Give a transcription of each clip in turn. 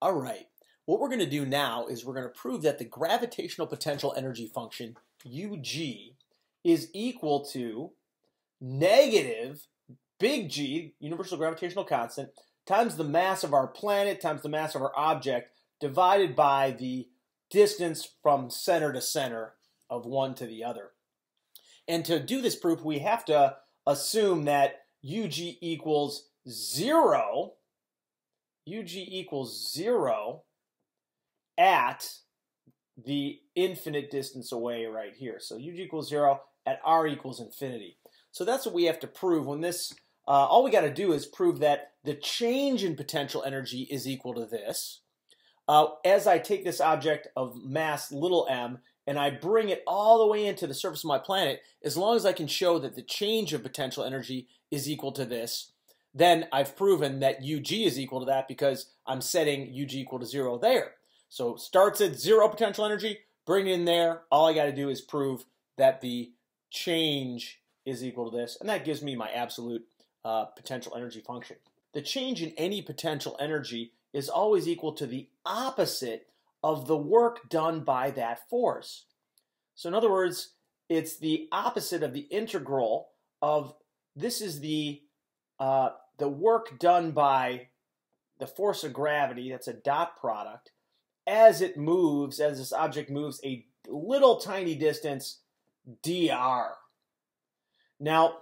All right, what we're going to do now is we're going to prove that the gravitational potential energy function, UG, is equal to negative big G, universal gravitational constant, times the mass of our planet times the mass of our object divided by the distance from center to center of one to the other. And to do this proof, we have to assume that UG equals 0. UG equals 0 at the infinite distance away right here. So UG equals 0 at R equals infinity. So that's what we have to prove when this, all we got to do is prove that the change in potential energy is equal to this. As I take this object of mass little m and I bring it all the way into the surface of my planet, as long as I can show that the change of potential energy is equal to this, then I've proven that UG is equal to that because I'm setting UG equal to 0 there. So it starts at 0 potential energy, bring it in there. All I got to do is prove that the change is equal to this, and that gives me my absolute potential energy function. The change in any potential energy is always equal to the opposite of the work done by that force. So in other words, it's the opposite of the integral of, this is the work done by the force of gravity, that's a dot product, as it moves, as this object moves a little tiny distance, dr. Now,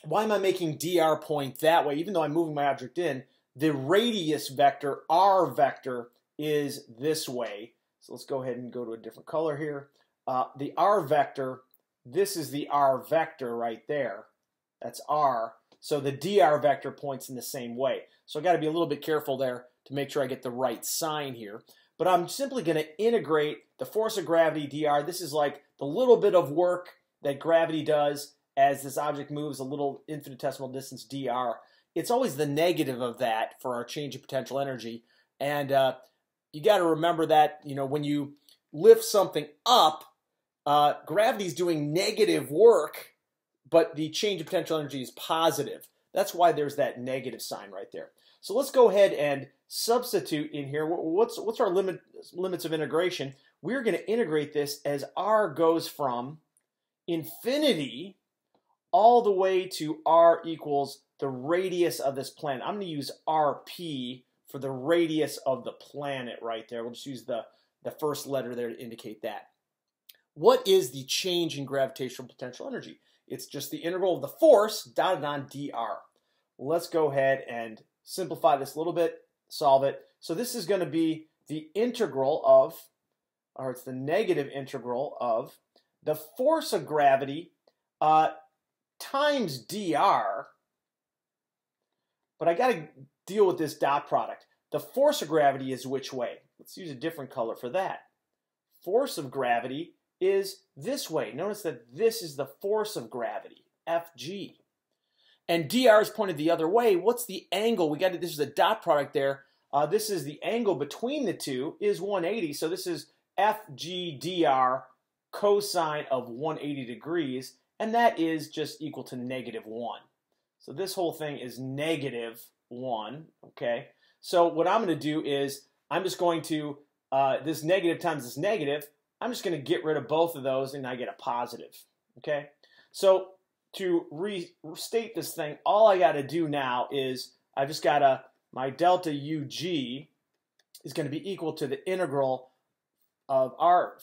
why am I making dr point that way? Even though I'm moving my object in, the radius vector, r vector, is this way. So let's go ahead and go to a different color here. The r vector, this is the r vector right there. That's r. So the dr vector points in the same way. So I got to be a little bit careful there to make sure I get the right sign here. But I'm simply going to integrate the force of gravity dr. This is like the little bit of work that gravity does as this object moves a little infinitesimal distance dr. It's always the negative of that for our change in potential energy. And you got to remember that, you know, when you lift something up, gravity's doing negative work, but the change in potential energy is positive. That's why there's that negative sign right there. So let's go ahead and substitute in here. What's our limits of integration? We're going to integrate this as r goes from infinity all the way to r equals the radius of this planet. I'm going to use rp for the radius of the planet right there. We'll just use the first letter there to indicate that. What is the change in gravitational potential energy? It's just the integral of the force dotted on dr. Let's go ahead and simplify this a little bit, solve it. So this is going to be the integral of, or it's the negative integral of, the force of gravity times dr. But I got to deal with this dot product. The force of gravity is which way? Let's use a different color for that. Force of gravity is this way. Notice that this is the force of gravity, Fg. And dr is pointed the other way. What's the angle? We got to, this is a dot product there. This is the angle between the two is 180. So this is Fg dr cosine of 180 degrees. And that is just equal to -1. So this whole thing is -1, okay? So what I'm going to do is I'm just going to, this negative times this negative, I'm just going to get rid of both of those and I get a positive, okay? So to restate this thing, all I got to do now is I just got to, my delta UG is going to be equal to the integral of r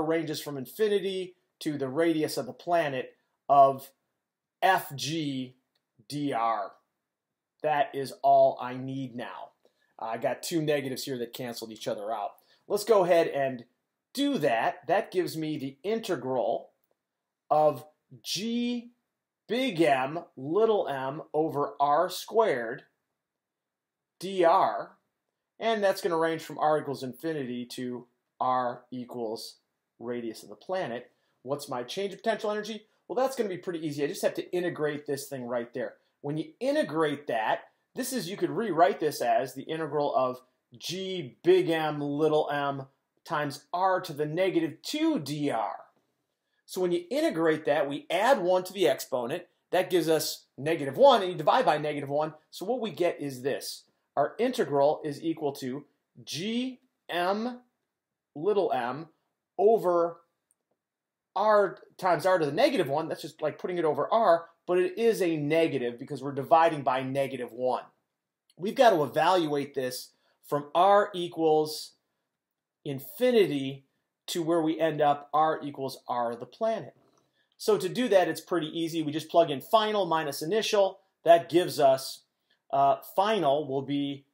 ranges from infinity to the radius of the planet of Fg dr. That is all I need now. I got two negatives here that canceled each other out. Let's go ahead and do that. That gives me the integral of G big M little m over r squared dr. And that's going to range from r equals infinity to r equals radius of the planet. What's my change of potential energy? Well, that's going to be pretty easy. I just have to integrate this thing right there. When you integrate that, this is, you could rewrite this as the integral of G big M little m times r to the -2 dr. So when you integrate that, we add 1 to the exponent. That gives us -1, and you divide by -1. So what we get is this. Our integral is equal to gm little m over r times r to the negative 1. That's just like putting it over r, but it is a negative because we're dividing by -1. We've got to evaluate this from r equals infinity to where we end up r equals r of the planet. So to do that, it's pretty easy. We just plug in final minus initial. That gives us final will be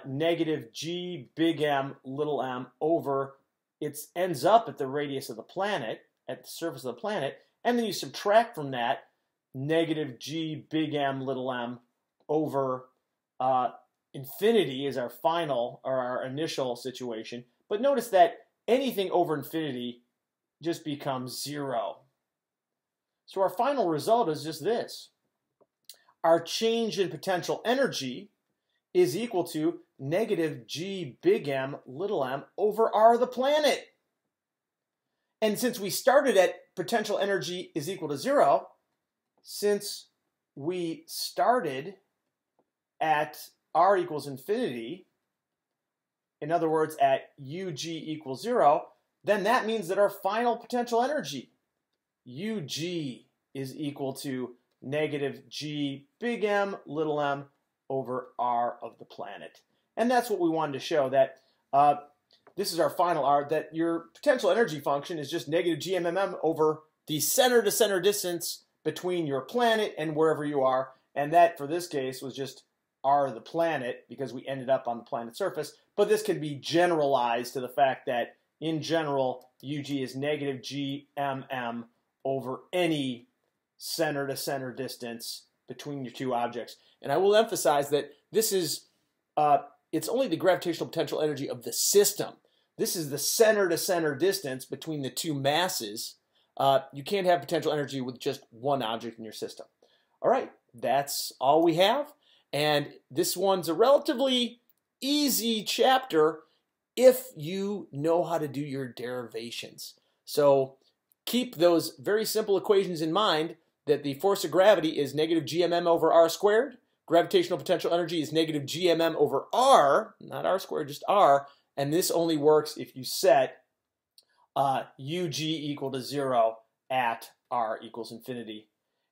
negative g big M little m over, it ends up at the radius of the planet, at the surface of the planet, and then you subtract from that negative g big M little m over infinity is our final, or our initial situation. But notice that anything over infinity just becomes 0. So our final result is just this. Our change in potential energy is equal to negative g big M little m over r the planet. And since we started at potential energy is equal to 0, since we started at r equals infinity, in other words, at UG equals 0, then that means that our final potential energy, UG, is equal to negative g big M little m over r of the planet. And that's what we wanted to show, that this is our final r, that your potential energy function is just negative gmm over the center-to-center distance between your planet and wherever you are. And that, for this case, was just r of the planet because we ended up on the planet's surface. But this can be generalized to the fact that, in general, UG is negative gmm over any center-to-center distance between your two objects. And I will emphasize that this is, it's only the gravitational potential energy of the system. This is the center-to-center distance between the two masses. You can't have potential energy with just one object in your system. All right, that's all we have. And this one's a relatively easy chapter if you know how to do your derivations. So keep those very simple equations in mind, that the force of gravity is negative gmm over r squared. Gravitational potential energy is negative gmm over r, not r squared, just r. And this only works if you set UG equal to 0 at r equals infinity.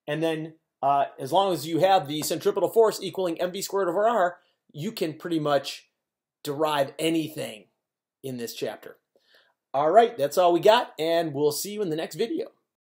And then as long as you have the centripetal force equaling mv squared over r, you can pretty much derive anything in this chapter. All right, that's all we got, and we'll see you in the next video.